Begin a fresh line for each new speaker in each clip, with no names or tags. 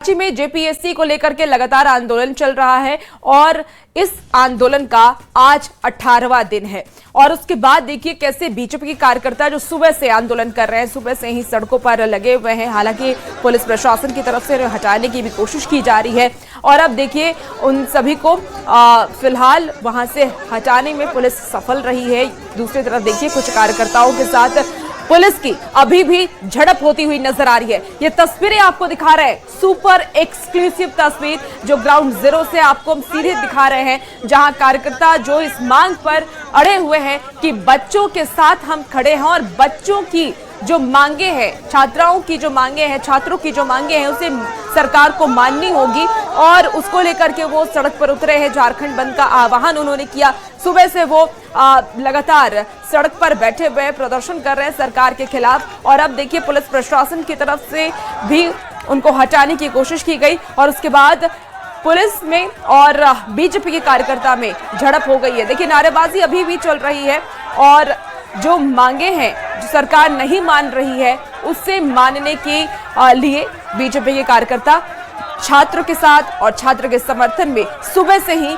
राज्य में जेपीएससी को लेकर के लगातार आंदोलन चल रहा है और इस आंदोलन का आज 18वां दिन है। और उसके बाद देखिए कैसे बीजेपी के कार्यकर्ता जो सुबह से आंदोलन कर रहे हैं, सुबह से ही सड़कों पर लगे हुए हैं। हालांकि पुलिस प्रशासन की तरफ से हटाने की भी कोशिश की जा रही है और अब देखिए उन सभी को फिलहाल वहां से हटाने में पुलिस सफल रही है। दूसरी तरफ देखिए कुछ कार्यकर्ताओं के साथ पुलिस की अभी भी झड़प होती हुई नजर आ रही है। ये तस्वीरें आपको दिखा रहे हैं, सुपर एक्सक्लूसिव तस्वीर जो ग्राउंड जीरो से आपको हम सीधे दिखा रहे हैं, जहां कार्यकर्ता जो इस मांग पर अड़े हुए हैं कि बच्चों के साथ हम खड़े हैं और बच्चों की जो मांगे हैं, छात्राओं की जो मांगे हैं, छात्रों की जो मांगे हैं, उसे सरकार को माननी होगी और उसको लेकर के वो सड़क पर उतरे हैं। झारखंड बंद का आह्वान उन्होंने किया। सुबह से वो लगातार सड़क पर बैठे हुए प्रदर्शन कर रहे हैं सरकार के खिलाफ और अब देखिए पुलिस प्रशासन की तरफ से भी उनको हटाने की कोशिश की गई और उसके बाद पुलिस में और बीजेपी के कार्यकर्ता में झड़प हो गई है। देखिए नारेबाजी अभी भी चल रही है और जो मांगे हैं जो सरकार नहीं मान रही है उससे मानने के लिए बीजेपी के कार्यकर्ता छात्रों के साथ और छात्र के समर्थन में सुबह से ही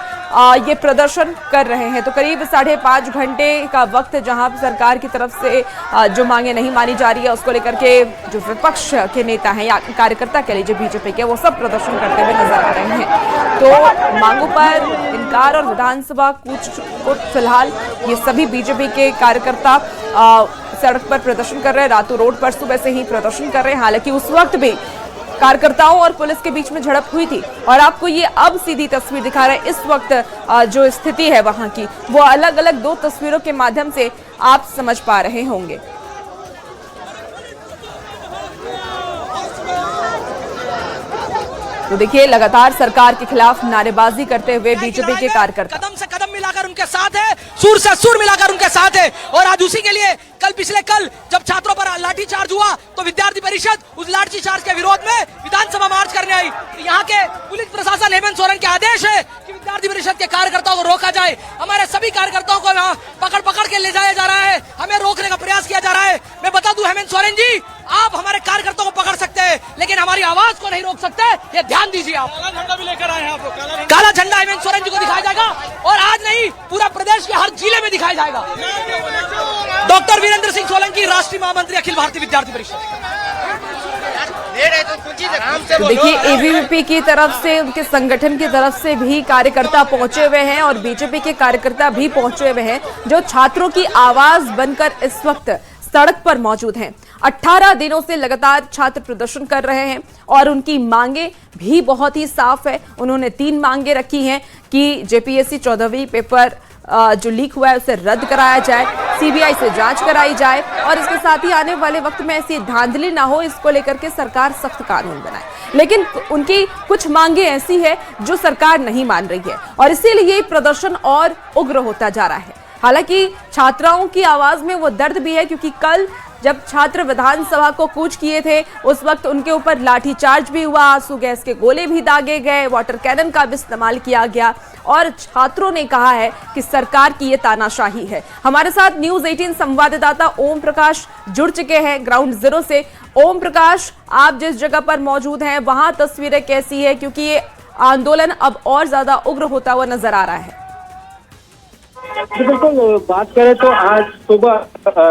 ये प्रदर्शन कर रहे हैं। तो करीब 5.5 घंटे का वक्त जहां सरकार की तरफ से जो मांगे नहीं मानी जा रही है उसको लेकर के जो विपक्ष के नेता हैं या कार्यकर्ता कह लीजिए बीजेपी के, वो सब प्रदर्शन करते हुए नजर आ रहे हैं। तो मांगों पर इनकार और विधानसभा कूच को फिलहाल ये सभी बीजेपी के कार्यकर्ता सड़क पर प्रदर्शन कर रहे हैं, रातों रोड पर सुबह से ही प्रदर्शन कर रहे हैं। हालांकि उस वक्त भी कार्यकर्ताओं और पुलिस के बीच में झड़प हुई थी और आपको ये अब सीधी तस्वीर दिखा रहे हैं। इस वक्त जो स्थिति है वहां की वो अलग अलग 2 तस्वीरों के माध्यम से आप समझ पा रहे होंगे। तो देखिए लगातार सरकार के खिलाफ नारेबाजी करते हुए बीजेपी के कार्यकर्ता
कदम से कदम मिलाकर उनके साथ है, सुर से सुर मिलाकर उनके साथ है। और आज उसी के लिए पिछले कल जब छात्रों पर लाठीचार्ज हुआ तो विद्यार्थी परिषद उस लाठीचार्ज के विरोध में विधानसभा मार्च करने आई। यहाँ के पुलिस प्रशासन हेमंत सोरेन के आदेश है कि विद्यार्थी परिषद के कार्यकर्ताओं को रोका जाए। हमारे सभी कार्यकर्ताओं को यहाँ पकड़ के ले जाया जा रहा है, हमें रोकने का प्रयास किया जा रहा है। मैं बता दूं हेमंत सोरेन जी, आप हमारे कार्यकर्ताओं को पकड़ सकते हैं लेकिन हमारी आवाज को नहीं रोक सकते, ये ध्यान दीजिए। आप काला झंडा भी लेकर आए हैं, आप काला झंडा हेमंत सोरेन जी को दिखाया जाएगा और आज नहीं पूरा प्रदेश के हर जिले में दिखाया जाएगा। डॉक्टर वीरेंद्र सिंह सोलंकी, राष्ट्रीय महामंत्री अखिल भारतीय विद्यार्थी परिषद।
तो देखिए एबीवीपी की तरफ से, उनके संगठन की तरफ से भी कार्यकर्ता पहुंचे हुए हैं और बीजेपी के कार्यकर्ता भी पहुंचे हुए हैं जो छात्रों की आवाज बनकर इस वक्त सड़क पर मौजूद हैं। 18 दिनों से लगातार छात्र प्रदर्शन कर रहे हैं और उनकी मांगे भी बहुत ही साफ है। उन्होंने 3 मांगे रखी हैं कि जेपीएससी 14वीं पेपर जो लीक हुआ है उसे रद्द कराया जाए, सीबीआई से जांच कराई जाए और इसके साथ ही आने वाले वक्त में ऐसी धांधली ना हो, इसको लेकर के सरकार सख्त कानून बनाए। लेकिन उनकी कुछ मांगे ऐसी है जो सरकार नहीं मान रही है और इसीलिए प्रदर्शन और उग्र होता जा रहा है। हालांकि छात्राओं की आवाज में वो दर्द भी है क्योंकि कल जब छात्र विधानसभा को कूच किए थे उस वक्त उनके ऊपर लाठीचार्ज भी हुआ, आंसू गैस के गोले भी दागे गए, वाटर कैनन का भी इस्तेमाल किया गया और छात्रों ने कहा है कि सरकार की ये तानाशाही है। हमारे साथ न्यूज़ 18 संवाददाता ओम प्रकाश जुड़ चुके हैं ग्राउंड जीरो से। ओम प्रकाश, आप जिस जगह पर मौजूद हैं वहां तस्वीरें कैसी है, क्योंकि ये आंदोलन अब और ज्यादा उग्र होता हुआ नजर आ रहा है।
बिल्कुल, बात करें तो आज सुबह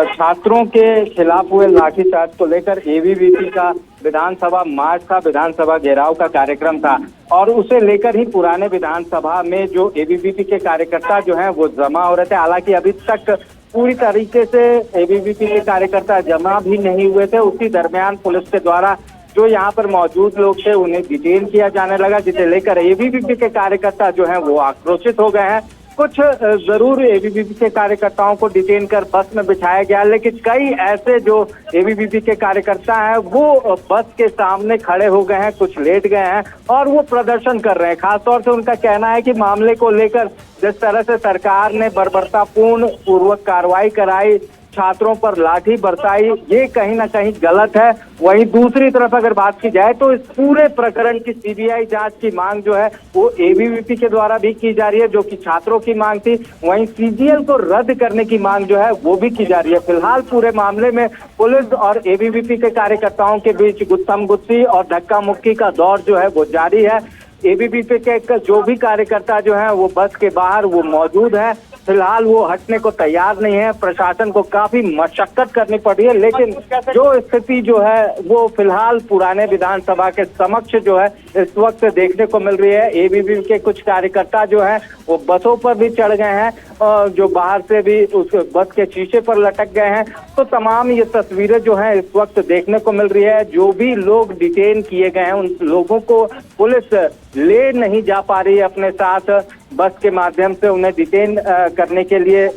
छात्रों के खिलाफ हुए लाठीचार्ज को लेकर एबीवीपी का विधानसभा मार्च था, विधानसभा घेराव का कार्यक्रम था और उसे लेकर ही पुराने विधानसभा में जो एबीवीपी के कार्यकर्ता जो हैं वो जमा हो रहे थे। हालांकि अभी तक पूरी तरीके से एबीवीपी के कार्यकर्ता जमा भी नहीं हुए थे। उसी दरमियान पुलिस के द्वारा जो यहाँ पर मौजूद लोग थे उन्हें डिटेन किया जाने लगा, जिसे लेकर एबीवीपी के कार्यकर्ता जो हैं वो आक्रोशित हो गए हैं। कुछ जरूर एबीवीपी के कार्यकर्ताओं को डिटेन कर बस में बिठाया गया, लेकिन कई ऐसे जो एबीवीपी के कार्यकर्ता हैं वो बस के सामने खड़े हो गए हैं, कुछ लेट गए हैं और वो प्रदर्शन कर रहे हैं। खासतौर से उनका कहना है कि मामले को लेकर जिस तरह से सरकार ने बर्बरतापूर्ण पूर्वक कार्रवाई कराई, छात्रों पर लाठी बरसाई, ये कहीं ना कहीं गलत है। वहीं दूसरी तरफ अगर बात की जाए तो इस पूरे प्रकरण की सीबीआई जांच की मांग जो है वो एबीवीपी के द्वारा भी की जा रही है, जो कि छात्रों की मांग थी। वहीं सीजीएल को रद्द करने की मांग जो है वो भी की जा रही है। फिलहाल पूरे मामले में पुलिस और एबीवीपी के कार्यकर्ताओं के बीच गुत्थम गुत्थी और धक्का मुक्की का दौर जो है वो जारी है। एबीवीपी के जो भी कार्यकर्ता जो है वो बस के बाहर वो मौजूद है। फिलहाल वो हटने को तैयार नहीं है। प्रशासन को काफी मशक्कत करनी पड़ी है, लेकिन जो स्थिति जो है वो फिलहाल पुराने विधानसभा के समक्ष जो है इस वक्त देखने को मिल रही है। एबीवीपी के कुछ कार्यकर्ता जो है वो बसों पर भी चढ़ गए हैं और जो बाहर से भी उस बस के शीशे पर लटक गए हैं। तो तमाम ये तस्वीरें जो हैं इस वक्त देखने को मिल रही है। जो भी लोग डिटेन किए गए हैं उन लोगों को पुलिस ले नहीं जा पा रही है अपने साथ। बस के माध्यम से उन्हें डिटेन करने के लिए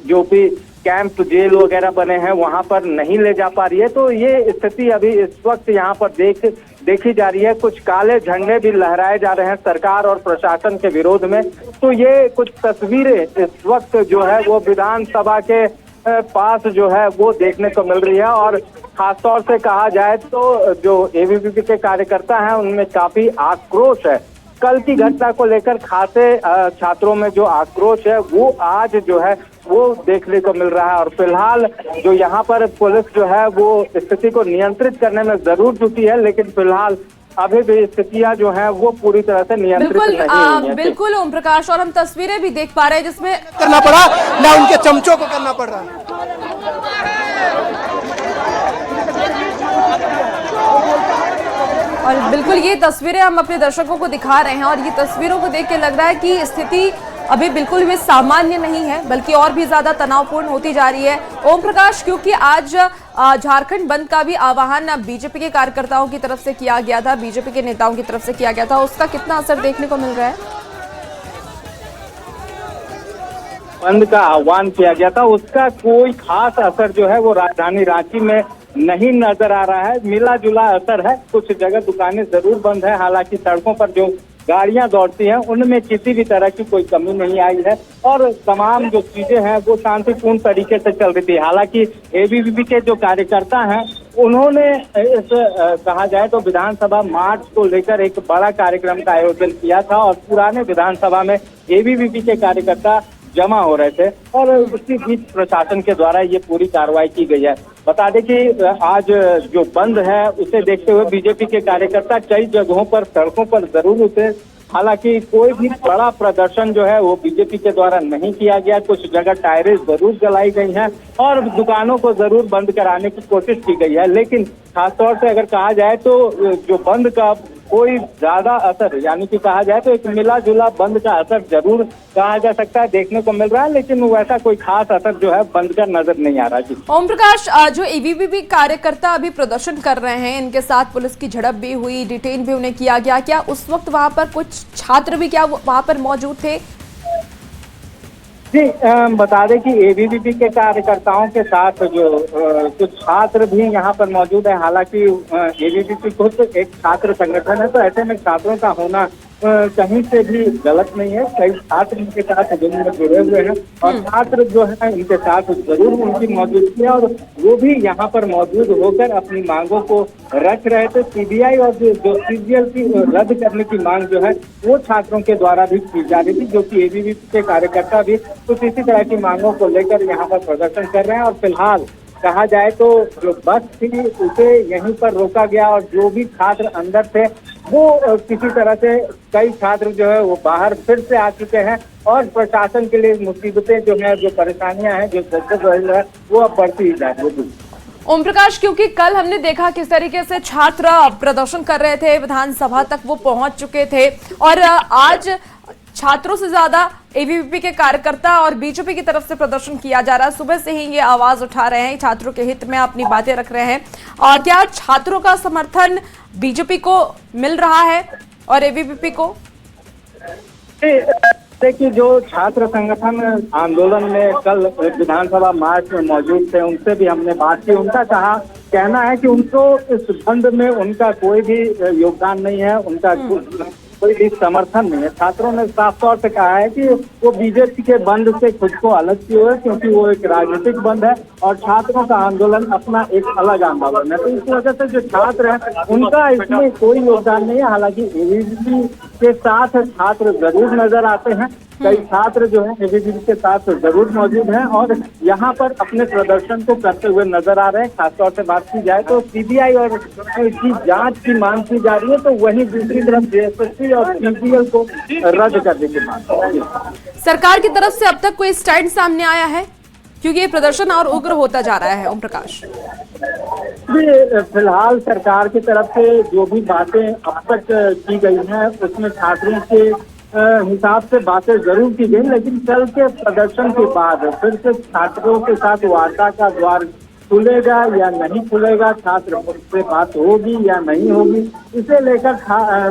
जो भी कैंप जेल वगैरह बने हैं वहां पर नहीं ले जा पा रही है। तो ये स्थिति अभी इस वक्त यहाँ पर देखी जा रही है। कुछ काले झंडे भी लहराए जा रहे हैं सरकार और प्रशासन के विरोध में। तो ये कुछ तस्वीरें इस वक्त जो है वो विधानसभा के पास जो है वो देखने को मिल रही है। और खासतौर से कहा जाए तो जो एबीवीपी के कार्यकर्ता हैं उनमें काफी आक्रोश है। कल की घटना को लेकर खासे छात्रों में जो आक्रोश है वो आज जो है वो देखने को मिल रहा है। और फिलहाल जो यहाँ पर पुलिस जो है वो स्थिति को नियंत्रित करने में जरूर जुटी है, लेकिन फिलहाल अभी भी स्थितियां जो हैं वो पूरी तरह से नियंत्रित नहीं हुई हैं।
बिल्कुल ओम प्रकाश, और हम तस्वीरें भी देख पा रहे हैं जिसमें
करना पड़ा ना उनके चमचों को करना पड़ रहा है।
और बिल्कुल ये तस्वीरें हम अपने दर्शकों को दिखा रहे हैं और ये तस्वीरों को देख के लग रहा है कि स्थिति अभी बिल्कुल भी सामान्य नहीं है, बल्कि और भी ज्यादा तनावपूर्ण होती जा रही है। ओम प्रकाश, क्योंकि आज झारखंड बंद का भी आह्वान बीजेपी के कार्यकर्ताओं की तरफ से किया गया था, बीजेपी के नेताओं की तरफ से किया गया था, उसका कितना असर देखने को मिल रहा है?
बंद का आह्वान किया गया था, उसका कोई खास असर जो है वो राजधानी रांची में नहीं नजर आ रहा है। मिला जुला असर है। कुछ जगह दुकानें जरूर बंद है, हालांकि सड़कों पर जो गाड़ियां दौड़ती हैं उनमें किसी भी तरह की कोई कमी नहीं आई है और तमाम जो चीजें हैं वो शांतिपूर्ण तरीके से चल रही थी। हालांकि एबीवीपी के जो कार्यकर्ता हैं उन्होंने इस कहा जाए तो विधानसभा मार्च को लेकर एक बड़ा कार्यक्रम का आयोजन किया था और पुराने विधानसभा में एबीवीपी के कार्यकर्ता जमा हो रहे थे और उसी बीच प्रशासन के द्वारा ये पूरी कार्रवाई की गई है। बता दें कि आज जो बंद है उसे देखते हुए बीजेपी के कार्यकर्ता कई जगहों पर सड़कों पर जरूर उतरे। हालांकि कोई भी बड़ा प्रदर्शन जो है वो बीजेपी के द्वारा नहीं किया गया। कुछ जगह टायरें जरूर जलाई गई हैं और दुकानों को जरूर बंद कराने की कोशिश की गई है, लेकिन खासतौर से अगर कहा जाए तो जो बंद का कोई ज्यादा असर, यानी कि कहा जाए तो एक मिला जुला बंद का असर जरूर कहा जा सकता है देखने को मिल रहा है, लेकिन वैसा कोई खास असर जो है बंद का नजर नहीं आ रहा जी।
ओम प्रकाश, जो एबीवीपी कार्यकर्ता अभी प्रदर्शन कर रहे हैं, इनके साथ पुलिस की झड़प भी हुई, डिटेन भी उन्हें किया गया, क्या उस वक्त वहां पर कुछ छात्र भी क्या वहां पर मौजूद थे?
जी, बता दें कि एबीवीपी के कार्यकर्ताओं के साथ जो कुछ छात्र भी यहाँ पर मौजूद है। हालांकि एबीवीपी खुद एक छात्र संगठन है, तो ऐसे में छात्रों का होना कहीं से भी गलत नहीं है। कई छात्र इनके साथ जुड़े हुए हैं और छात्र जो है इनके साथ जरूर उनकी मौजूदगी है और वो भी यहाँ पर मौजूद होकर अपनी मांगों को रख रहे थे। सीबीआई और जो सीजीएल की रद्द करने की मांग जो है वो छात्रों के द्वारा भी की जा रही थी, जो कि एबीवीपी के कार्यकर्ता भी कुछ इसी तरह की मांगों को लेकर यहाँ पर प्रदर्शन कर रहे हैं। और फिलहाल कहा जाए तो जो बस थी उसे यहीं पर रोका गया और जो भी छात्र अंदर थे वो किसी तरह से कई छात्र जो है वो बाहर फिर से आ चुके हैं और प्रशासन के लिए मुसीबतें जो है, जो परेशानियां हैं, जो जद्दोजहद है वो अब बढ़ती ही जा रही है।
ओम प्रकाश, क्योंकि कल हमने देखा किस तरीके से छात्र प्रदर्शन कर रहे थे, विधानसभा तक वो पहुंच चुके थे और आज छात्रों से ज्यादा एबीवीपी के कार्यकर्ता और बीजेपी की तरफ से प्रदर्शन किया जा रहा है। सुबह से ही ये आवाज उठा रहे हैं, छात्रों के हित में अपनी बातें रख रहे हैं। और क्या छात्रों का समर्थन बीजेपी को मिल रहा है और एबीवीपी को?
देखिए, जो छात्र संगठन आंदोलन में कल विधानसभा मार्च में मौजूद थे उनसे भी हमने बात की। उनका कहना है कि उनको इस बंद में उनका कोई भी योगदान नहीं है, उनका कोई भी समर्थन नहीं है। छात्रों ने साफ तौर से कहा है कि वो बीजेपी के बंद से खुद को अलग किए हुए, क्योंकि वो एक राजनीतिक बंद है और छात्रों का आंदोलन अपना एक अलग आंदोलन है। तो इस वजह से जो छात्र हैं उनका इसमें कोई योगदान नहीं है। हालांकि एबीवीपी के साथ छात्र जरूर नजर आते हैं, कई छात्र जो है एबीवीपी के साथ जरूर मौजूद हैं और यहाँ पर अपने प्रदर्शन को करते हुए नजर आ रहे हैं। खासतौर से बात की जाए तो सीबीआई और की जांच की मांग की जा रही है, तो वहीं दूसरी तरफ जेएसएससी और सीजीएल को रद्द करने की मांग।
सरकार की तरफ से अब तक कोई स्टैंड सामने आया है, क्योंकि ये प्रदर्शन और उग्र होता जा रहा है? ओम प्रकाश
जी, फिलहाल सरकार की तरफ से जो भी बातें अब तक की गई हैं उसमें छात्रों के हिसाब से बातें जरूर की गई, लेकिन कल के प्रदर्शन के बाद फिर से छात्रों के साथ वार्ता का द्वार खुलेगा या नहीं खुलेगा, छात्र से बात होगी या नहीं होगी, इसे लेकर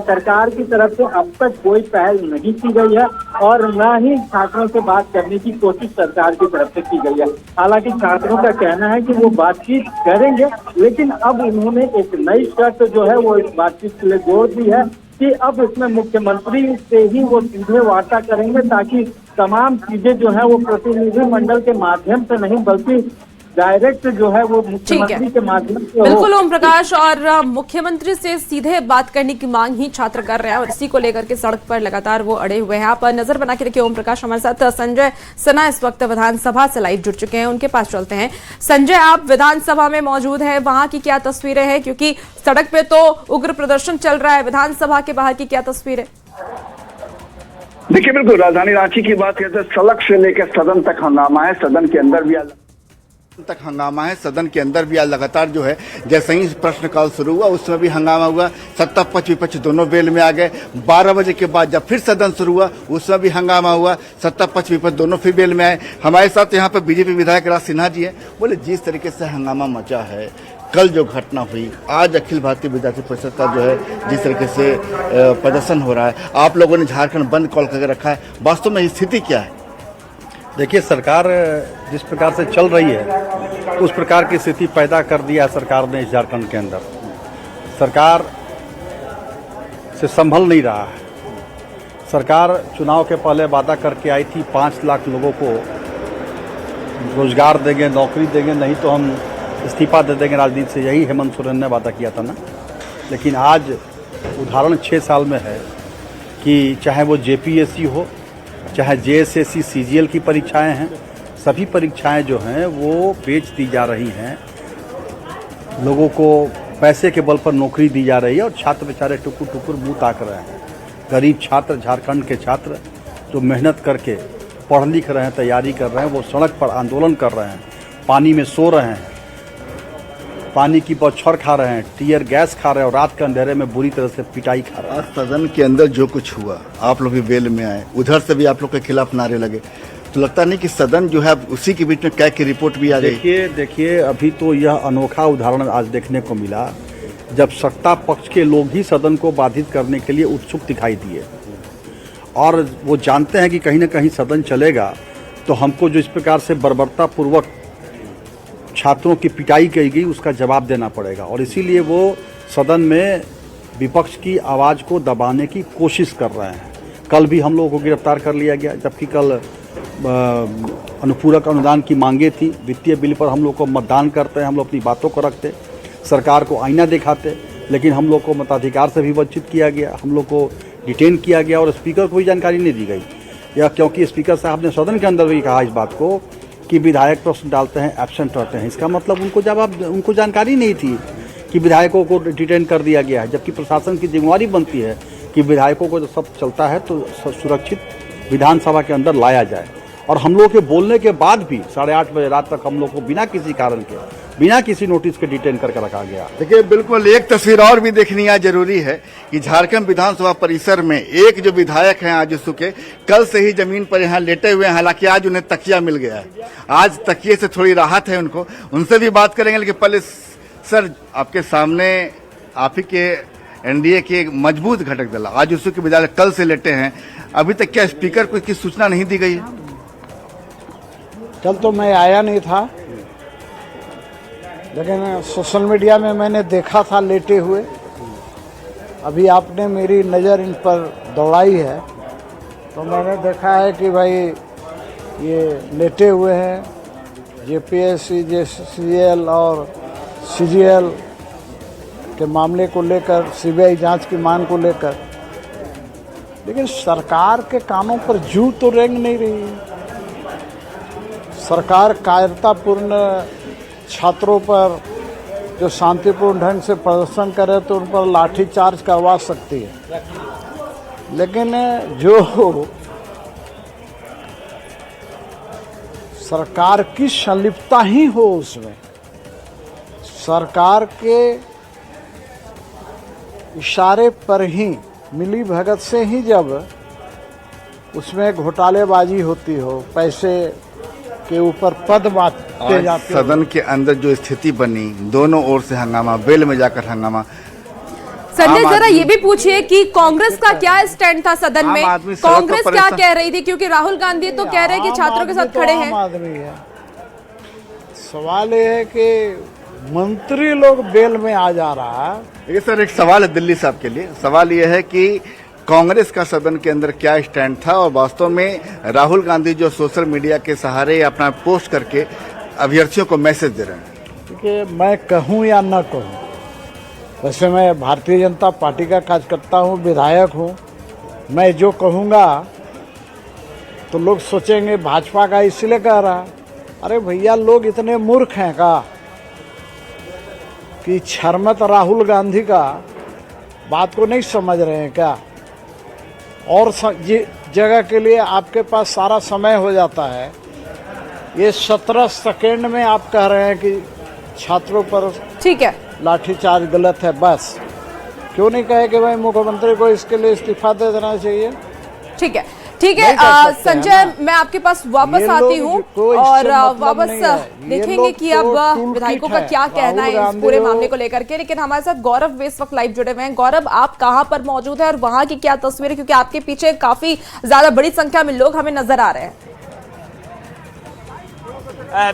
सरकार की तरफ से अब तक कोई पहल नहीं की गई है और न ही छात्रों से बात करने की कोशिश सरकार की तरफ से की गई है। हालांकि छात्रों का कहना है कि वो बातचीत करेंगे, लेकिन अब उन्होंने एक नई शर्त जो है वो इस बातचीत के लिए जोड़ दी है कि अब इसमें मुख्यमंत्री से ही वो सीधे वार्ता करेंगे, ताकि तमाम चीजें जो है वो प्रतिनिधि मंडल के माध्यम से नहीं बल्कि डायरेक्ट जो है वो मुख्यमंत्री के माध्यम से।
बिल्कुल ओम प्रकाश, और मुख्यमंत्री से सीधे बात करने की मांग ही छात्र कर रहे हैं और इसी को लेकर के सड़क पर लगातार वो अड़े हुए हैं। आप नजर बना के रखिए ओम प्रकाश। हमारे साथ संजय सिन्हा इस वक्त विधानसभा से लाइव जुड़ चुके हैं, उनके पास चलते हैं। संजय, आप विधानसभा में मौजूद है, वहां की क्या तस्वीरें हैं? क्योंकि सड़क पे तो उग्र प्रदर्शन चल रहा है, विधानसभा के बाहर की क्या तस्वीर है?
देखिए, बिल्कुल राजधानी रांची की बात करते हैं, सड़क से लेकर सदन तक हंगामा है, सदन के अंदर भी आज लगातार जो है जैसे ही प्रश्नकाल शुरू हुआ उसमें भी हंगामा हुआ। सत्ता पक्ष विपक्ष दोनों वेल में आ गए। 12 बजे के बाद जब फिर सदन शुरू हुआ उसमें भी हंगामा हुआ, सत्ता पक्ष विपक्ष दोनों फिर वेल में आए। हमारे साथ यहाँ पर बीजेपी विधायक राज सिन्हा जी हैं। बोले जिस तरीके से हंगामा मचा है, कल जो घटना हुई, आज अखिल भारतीय विद्यार्थी परिषद का जो है जिस तरीके से प्रदर्शन हो रहा है, आप लोगों ने झारखंड बंद कॉल करके रखा है, वास्तव में स्थिति क्या है?
देखिए, सरकार जिस प्रकार से चल रही है उस प्रकार की स्थिति पैदा कर दिया सरकार ने इस झारखंड के अंदर। सरकार से संभल नहीं रहा है। सरकार चुनाव के पहले वादा करके आई थी 5 लाख लोगों को रोजगार देंगे, नौकरी देंगे, नहीं तो हम इस्तीफा दे देंगे राजनीति से। यही हेमंत सोरेन ने वादा किया था ना। लेकिन आज उदाहरण 6 साल में है कि चाहे वो जेपीएससी हो, चाहे जेएसएससी सीजीएल की परीक्षाएं हैं, सभी परीक्षाएं जो हैं वो बेच दी जा रही हैं, लोगों को पैसे के बल पर नौकरी दी जा रही है और छात्र बेचारे टुकुर टुकुर मुंह ताक रहे हैं। गरीब छात्र, झारखंड के छात्र जो मेहनत करके पढ़ लिख रहे हैं, तैयारी कर रहे हैं, वो सड़क पर आंदोलन कर रहे हैं, पानी में सो रहे हैं, पानी की बौछार खा रहे हैं, टीयर गैस खा रहे हैं और रात के अंधेरे में बुरी तरह से पिटाई खा रहे हैं।
आज सदन के अंदर जो कुछ हुआ, आप लोग भी वेल में आए, उधर से भी आप लोग के खिलाफ नारे लगे, तो लगता नहीं कि सदन जो है उसी के बीच में कैग की रिपोर्ट भी आ गई?
देखिए, अभी तो यह अनोखा उदाहरण आज देखने को मिला जब सत्ता पक्ष के लोग ही सदन को बाधित करने के लिए उत्सुक दिखाई दिए और वो जानते हैं कि कहीं ना कहीं सदन चलेगा तो हमको जो इस प्रकार से बर्बरतापूर्वक छात्रों की पिटाई की गई उसका जवाब देना पड़ेगा, और इसीलिए वो सदन में विपक्ष की आवाज़ को दबाने की कोशिश कर रहे हैं। कल भी हम लोगों को गिरफ्तार कर लिया गया, जबकि कल अनुपूरक अनुदान की मांगे थी। वित्तीय बिल पर हम लोग को मतदान करते हैं, हम लोग अपनी बातों को रखते, सरकार को आईना दिखाते, लेकिन हम लोग को मताधिकार से भी वंचित किया गया, हम लोग को डिटेन किया गया और स्पीकर को भी जानकारी नहीं दी गई। या क्योंकि स्पीकर साहब ने सदन के अंदर भी कहा इस बात को कि विधायक प्रश्न डालते हैं, एब्सेंट रहते हैं, इसका मतलब उनको जानकारी नहीं थी कि विधायकों को डिटेन कर दिया गया है, जबकि प्रशासन की जिम्मेवारी बनती है कि विधायकों को जब सब चलता है तो सुरक्षित विधानसभा के अंदर लाया जाए। और हम लोग के बोलने के बाद भी 8:30 बजे रात तक हम लोग को बिना किसी कारण के, बिना किसी नोटिस के डिटेन करके रखा गया।
देखिए, बिल्कुल एक तस्वीर और भी देखनी यहाँ जरूरी है कि झारखंड विधानसभा परिसर में एक जो विधायक हैं आजसू के, कल से ही जमीन पर यहाँ लेटे हुए हैं। हालांकि आज उन्हें तकिया मिल गया है, आज तकिए से थोड़ी राहत है उनको, उनसे भी बात करेंगे। लेकिन पहले सर, आपके सामने आप ही के एनडीए के एक मजबूत घटक दल आजसू के विधायक कल से लेटे हैं, अभी तक क्या स्पीकर को इसकी सूचना नहीं दी गई है?
कल तो मैं आया नहीं था, लेकिन सोशल मीडिया में मैंने देखा था लेटे हुए, अभी आपने मेरी नज़र इन पर दौड़ाई है तो मैंने देखा है कि भाई ये लेटे हुए हैं जेपीएससी जेसीएल और सीजीएल के मामले को लेकर, सीबीआई जांच की मांग को लेकर, लेकिन सरकार के कानों पर जू तो रेंग नहीं रही है। सरकार कायरतापूर्ण छात्रों पर जो शांतिपूर्ण ढंग से प्रदर्शन करे तो उन पर लाठी चार्ज करवा सकती है, लेकिन जो सरकार की संलिप्तता ही हो उसमें, सरकार के इशारे पर ही, मिली भगत से ही जब उसमें घोटालेबाजी होती हो, पैसे के ऊपर पद बांटते जाते,
सदन के अंदर जो स्थिति बनी, दोनों ओर से हंगामा, बेल में जाकर हंगामा।
संजय जरा ये भी पूछिए कि कांग्रेस का क्या स्टैंड था सदन में, कांग्रेस क्या कह रही थी, क्योंकि राहुल गांधी तो कह रहे हैं कि छात्रों के साथ खड़े हैं।
आम आदमी है। सवाल ये है कि मंत्री लोग बेल में आ जा रहा है।
देखिए सर, एक सवाल है दिल्ली साहब के लिए। सवाल यह है कि कांग्रेस का सदन के अंदर क्या स्टैंड था और वास्तव में राहुल गांधी जो सोशल मीडिया के सहारे अपना पोस्ट करके अभ्यर्थियों को मैसेज दे रहे हैं।
देखिए, मैं कहूं या न कहूं, वैसे मैं भारतीय जनता पार्टी का कार्यकर्ता हूं, विधायक हूं, मैं जो कहूंगा तो लोग सोचेंगे भाजपा का इसलिए कह रहा। अरे भैया, लोग इतने मूर्ख हैं का कि छरमत राहुल गांधी का बात को नहीं समझ रहे हैं क्या? और जगह के लिए आपके पास सारा समय हो जाता है, ये 17 सेकेंड में आप कह रहे हैं कि छात्रों पर
ठीक है
लाठीचार्ज गलत है। बस क्यों नहीं कहे कि भाई मुख्यमंत्री को इसके लिए इस्तीफा दे देना चाहिए?
ठीक है, ठीक है। संजय, मैं आपके पास वापस आती हूँ और वापस देखेंगे कि अब विधायकों का क्या कहना है इस पूरे मामले को लेकर के। लेकिन हमारे साथ गौरव भी इस वक्त लाइव जुड़े हुए हैं। गौरव, आप कहाँ पर मौजूद हैं और वहाँ की क्या तस्वीर है, क्योंकि आपके पीछे काफी ज्यादा बड़ी संख्या में लोग हमें नजर आ रहे हैं।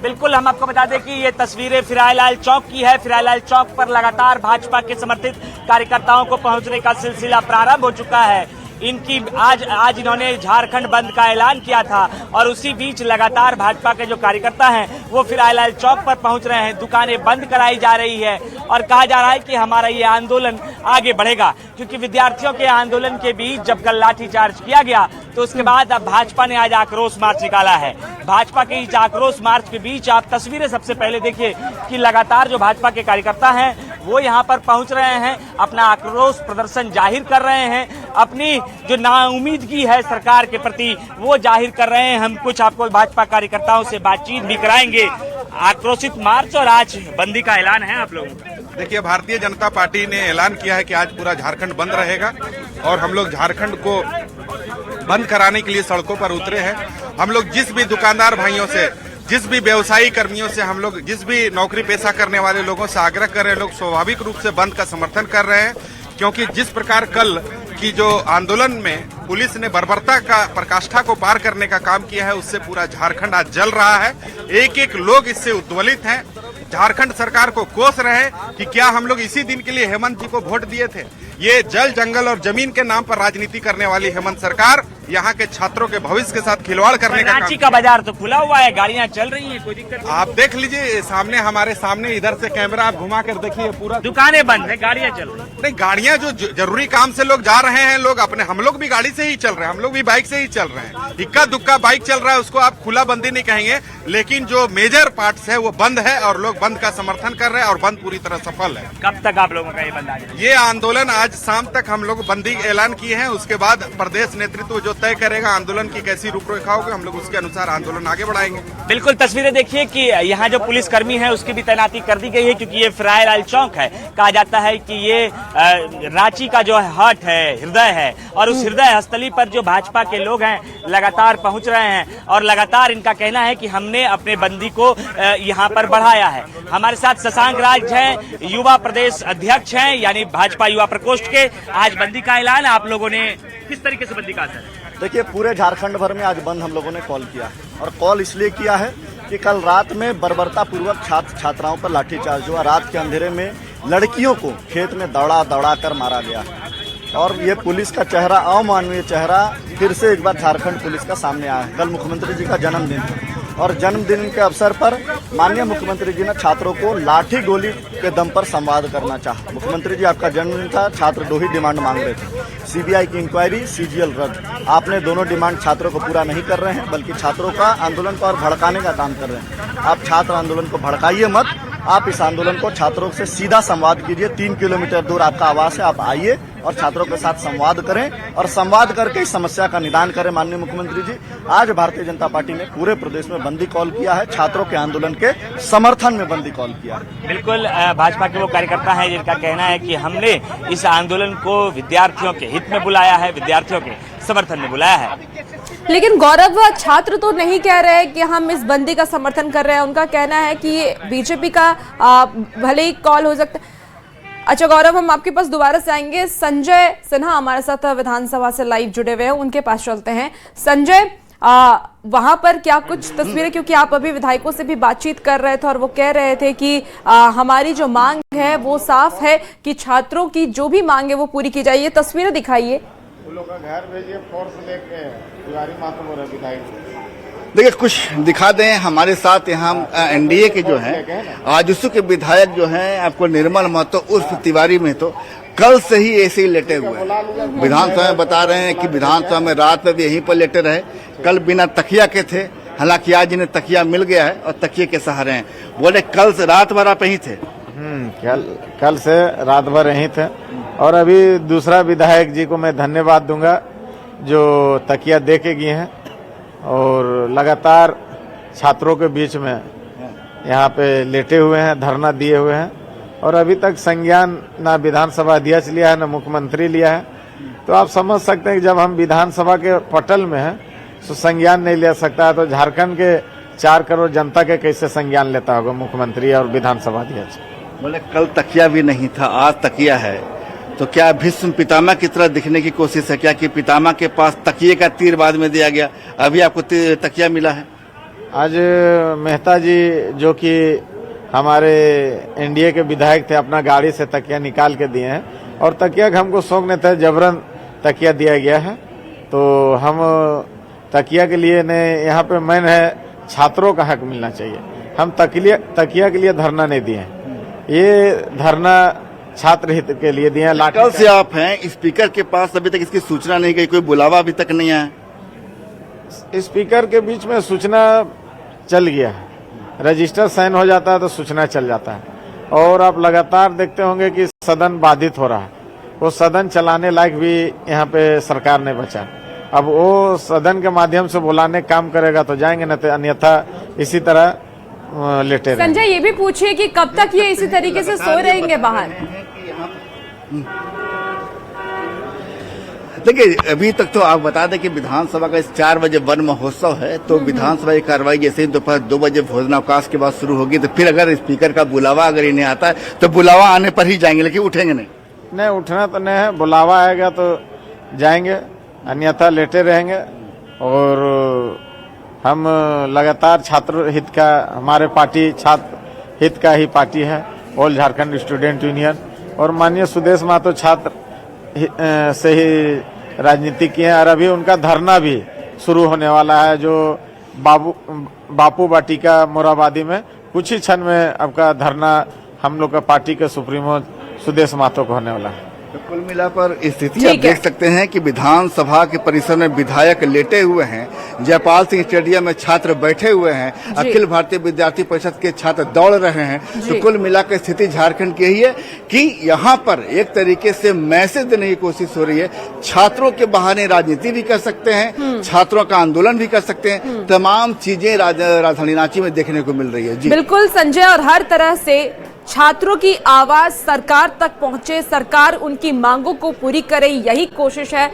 बिल्कुल, हम आपको बता दें कि ये तस्वीरें फिरायलाल चौक की है। फिरायलाल चौक पर लगातार भाजपा के समर्थित कार्यकर्ताओं को पहुंचने का सिलसिला प्रारंभ हो चुका है। इनकी आज इन्होंने झारखंड बंद का ऐलान किया था और उसी बीच लगातार भाजपा के जो कार्यकर्ता हैं वो फिरायलाल चौक पर पहुंच रहे हैं। दुकानें बंद कराई जा रही है और कहा जा रहा है कि हमारा ये आंदोलन आगे बढ़ेगा, क्योंकि विद्यार्थियों के आंदोलन के बीच जब कल लाठीचार्ज किया गया तो उसके बाद अब भाजपा ने आज आक्रोश मार्च निकाला है। भाजपा के इस आक्रोश मार्च के बीच आप तस्वीरें सबसे पहले देखिए कि लगातार जो भाजपा के कार्यकर्ता हैं वो यहाँ पर पहुंच रहे हैं, अपना आक्रोश प्रदर्शन जाहिर कर रहे हैं, अपनी जो नाउमीदगी है सरकार के प्रति वो जाहिर कर रहे हैं। हम कुछ आपको भाजपा कार्यकर्ताओं से बातचीत भी कराएंगे। आक्रोशित मार्च और आज बंदी का ऐलान है आप लोगों का।
देखिए, भारतीय जनता पार्टी ने ऐलान किया है कि आज पूरा झारखंड बंद रहेगा और हम लोग झारखंड को बंद कराने के लिए सड़कों पर उतरे हैं। हम लोग जिस भी दुकानदार भाइयों से, जिस भी व्यवसायी कर्मियों से, हम लोग जिस भी नौकरी पेशा करने वाले लोगों से आग्रह कर रहे हैं, लोग स्वाभाविक रूप से बंद का समर्थन कर रहे हैं, क्योंकि जिस प्रकार कल की जो आंदोलन में पुलिस ने बर्बरता का पराकाष्ठा को पार करने का काम किया है, उससे पूरा झारखंड आज जल रहा है। एक एक लोग इससे उद्वेलित हैं। झारखंड सरकार को कोस रहे हैं कि क्या हम लोग इसी दिन के लिए हेमंत जी को वोट दिए थे। ये जल, जंगल और जमीन के नाम पर राजनीति करने वाली हेमंत सरकार यहाँ के छात्रों के भविष्य के साथ खिलवाड़ करने का
रांची का बाजार तो खुला हुआ है, गाड़ियाँ चल रही हैं, कोई दिक्कत नहीं।
आप देख लीजिए सामने, हमारे सामने इधर से कैमरा आप घुमा कर देखिए, पूरा
दुकानें बंद है, गाड़ियाँ चल रही हैं।
नहीं, गाड़ियाँ जो जरूरी काम से लोग जा रहे हैं, लोग अपने, हम लोग भी गाड़ी से ही चल रहे हैं, हम लोग भी बाइक से ही चल रहे हैं। इक्का दुक्का बाइक चल रहा है, उसको आप खुला बंदी नहीं कहेंगे, लेकिन जो मेजर पार्ट्स है वो बंद है और लोग बंद का समर्थन कर रहे हैं और बंद पूरी तरह सफल है।
कब तक आप लोगों का ये बंद आ जाएगा?
ये आंदोलन आज शाम तक हम लोग बंदी ऐलान किए हैं, उसके बाद प्रदेश नेतृत्व जो तय करेगा आंदोलन की कैसी रूपरेखा होगी, हम लोग उसके अनुसार आंदोलन आगे बढ़ाएंगे।
बिल्कुल, तस्वीरें देखिए कि यहाँ जो पुलिसकर्मी है उसकी भी तैनाती कर दी गई है, क्योंकि ये फिरायलाल चौक है। कहा जाता है कि ये रांची का जो हार्ट है, हृदय है, और उस हृदय स्थली पर जो भाजपा के लोग हैं लगातार पहुंच रहे हैं और लगातार इनका कहना है कि हमने अपने बंदी को यहाँ पर बढ़ाया है। हमारे साथ शशांक राज हैं, युवा प्रदेश अध्यक्ष हैं, यानी भाजपा युवा प्रकोष्ठ के। आज बंदी का ऐलान, आप लोगों ने किस तरीके से बंदी का असर है?
देखिए, पूरे झारखंड भर में आज बंद हम लोगों ने कॉल किया, और कॉल इसलिए किया है कि कल रात में बर्बरता पूर्वक छात्राओं पर लाठीचार्ज हुआ। रात के अंधेरे में लड़कियों को खेत में दौड़ा कर मारा गया। और ये पुलिस का चेहरा, अमानवीय चेहरा फिर से एक बार झारखंड पुलिस का सामने आया है। कल मुख्यमंत्री जी का जन्मदिन था और जन्मदिन के अवसर पर माननीय मुख्यमंत्री जी ने छात्रों को लाठी गोली के दम पर संवाद करना चाहा। मुख्यमंत्री जी, आपका जन्मदिन था, छात्र 2 ही डिमांड मांग रहे थे, सीबीआई की इंक्वायरी, सीजीएल रद्द। आपने दोनों डिमांड छात्रों को पूरा नहीं कर रहे हैं, बल्कि छात्रों का आंदोलन को और भड़काने का काम कर रहे हैं। आप छात्र आंदोलन को भड़काइए मत, आप इस आंदोलन को छात्रों से सीधा संवाद कीजिए। 3 किलोमीटर दूर आपका आवास है, आप आइए और छात्रों के साथ संवाद करें और संवाद करके इस समस्या का निदान करें। माननीय मुख्यमंत्री जी, आज भारतीय जनता पार्टी ने पूरे प्रदेश में बंदी कॉल किया है, छात्रों के आंदोलन के समर्थन में बंदी कॉल किया है।
बिल्कुल, भाजपा के वो कार्यकर्ता हैं जिनका कहना है कि हमने इस आंदोलन को विद्यार्थियों के हित में बुलाया है, विद्यार्थियों के समर्थन में बुलाया है।
लेकिन गौरव, छात्र तो नहीं कह रहे कि हम इस बंदी का समर्थन कर रहे हैं। उनका कहना है कि ये बीजेपी का भले ही कॉल हो सकता है। अच्छा गौरव, हम आपके पास दोबारा से आएंगे। संजय सिन्हा हमारे साथ विधानसभा से लाइव जुड़े हुए हैं, उनके पास चलते हैं। संजय, वहां पर क्या कुछ तस्वीरें, क्योंकि आप अभी विधायकों से भी बातचीत कर रहे थे और वो कह रहे थे कि हमारी जो मांग है वो साफ है कि छात्रों की जो भी मांग है वो पूरी की जाए। ये तस्वीरें दिखाइए।
घर भेजिए, फोर्स लेके तिवारी मातम हो रहा है विधायक। देखिए, कुछ दिखा दें हमारे साथ यहाँ एनडीए के जो हैं आजसू के विधायक जो हैं, आपको निर्मल महतो उर्फ तिवारी महतो कल से ही ऐसे ही लेटे हुए हैं। विधानसभा में बता रहे हैं कि विधानसभा में रात में भी यहीं पर लेटे रहे। कल बिना तकिया के थे, हालांकि आज इन्हें तकिया मिल गया है और तकिए के सहारे हैं। बोले कल से रात भर आप यहीं थे।
कल से रात भर यहीं थे। और अभी दूसरा विधायक जी को मैं धन्यवाद दूंगा जो तकिया दे के गए हैं और लगातार छात्रों के बीच में यहाँ पे लेटे हुए हैं, धरना दिए हुए हैं और अभी तक संज्ञान ना विधानसभा अध्यक्ष लिया है ना मुख्यमंत्री लिया है। तो आप समझ सकते हैं कि जब हम विधानसभा के पटल में हैं तो संज्ञान नहीं ले सकता है, तो झारखंड के 4 करोड़ जनता के कैसे संज्ञान लेता होगा मुख्यमंत्री और विधानसभा अध्यक्ष।
बोले कल तकिया भी नहीं था, आज तकिया है। तो क्या भीष्म पितामह की तरह दिखने की कोशिश है क्या कि पितामह के पास तकिए का तीर बाद में दिया गया, अभी आपको तकिया मिला है?
आज मेहता जी जो कि हमारे एनडीए के विधायक थे, अपना गाड़ी से तकिया निकाल के दिए हैं और तकिया का हमको शौक नहीं था, जबरन तकिया दिया गया है। तो हम तकिया के लिए ने यहाँ पे मैन है, छात्रों का हक मिलना चाहिए। हम तकिया के लिए धरना नहीं दिए हैं, ये धरना छात्र हित के लिए दिए।
कल से आप हैं, स्पीकर के पास अभी तक इसकी सूचना नहीं गई, कोई बुलावा अभी तक नहीं आया?
स्पीकर के बीच में सूचना चल गया है, रजिस्टर साइन हो जाता है तो सूचना चल जाता है। और आप लगातार देखते होंगे कि सदन बाधित हो रहा है, वो सदन चलाने लायक भी यहाँ पे सरकार ने बचा। अब वो सदन के माध्यम से बुलाने काम करेगा तो जाएंगे, न तो अन्यथा इसी तरह लेटे रहेंगे।
संजय, ये भी पूछिए कि कब तक ये इसी तरीके से सो रहेंगे बाहर?
देखिए, अभी तक तो आप बता दें कि विधानसभा का इस 4 बजे वन महोत्सव है, तो विधानसभा की कार्रवाई जैसे ही दोपहर 2 बजे भोजनावकाश के बाद शुरू होगी, तो फिर अगर स्पीकर का बुलावा अगर इन्हें आता है तो बुलावा आने पर ही जाएंगे, लेकिन उठेंगे नहीं?
नहीं, उठना तो नहीं है, बुलावा आएगा तो जाएंगे, अन्यथा लेटे रहेंगे। और हम लगातार छात्र हित का, हमारे पार्टी छात्र हित का ही पार्टी है, ऑल झारखंड स्टूडेंट यूनियन, और माननीय सुदेश महतो छात्र से ही राजनीति की है। और अभी उनका धरना भी शुरू होने वाला है, जो बापू वाटिका मोराबादी में कुछ ही क्षण में आपका धरना हम लोग का पार्टी के सुप्रीमो सुदेश महतो को होने वाला है।
तो कुल मिलाकर स्थिति आप देख सकते हैं कि विधानसभा के परिसर में विधायक लेटे हुए हैं, जयपाल सिंह स्टेडियम में छात्र बैठे हुए हैं, अखिल भारतीय विद्यार्थी परिषद के छात्र दौड़ रहे हैं। तो कुल मिलाकर स्थिति झारखंड की यही है कि यहाँ पर एक तरीके से मैसेज देने की कोशिश हो रही है। छात्रों के बहाने राजनीति भी कर सकते हैं, छात्रों का आंदोलन भी कर सकते हैं, तमाम चीजें राजधानी रांची में देखने को मिल रही है। जी
बिल्कुल संजय, और हर तरह से छात्रों की आवाज सरकार तक पहुंचे, सरकार उनकी मांगों को पूरी करे, यही कोशिश है।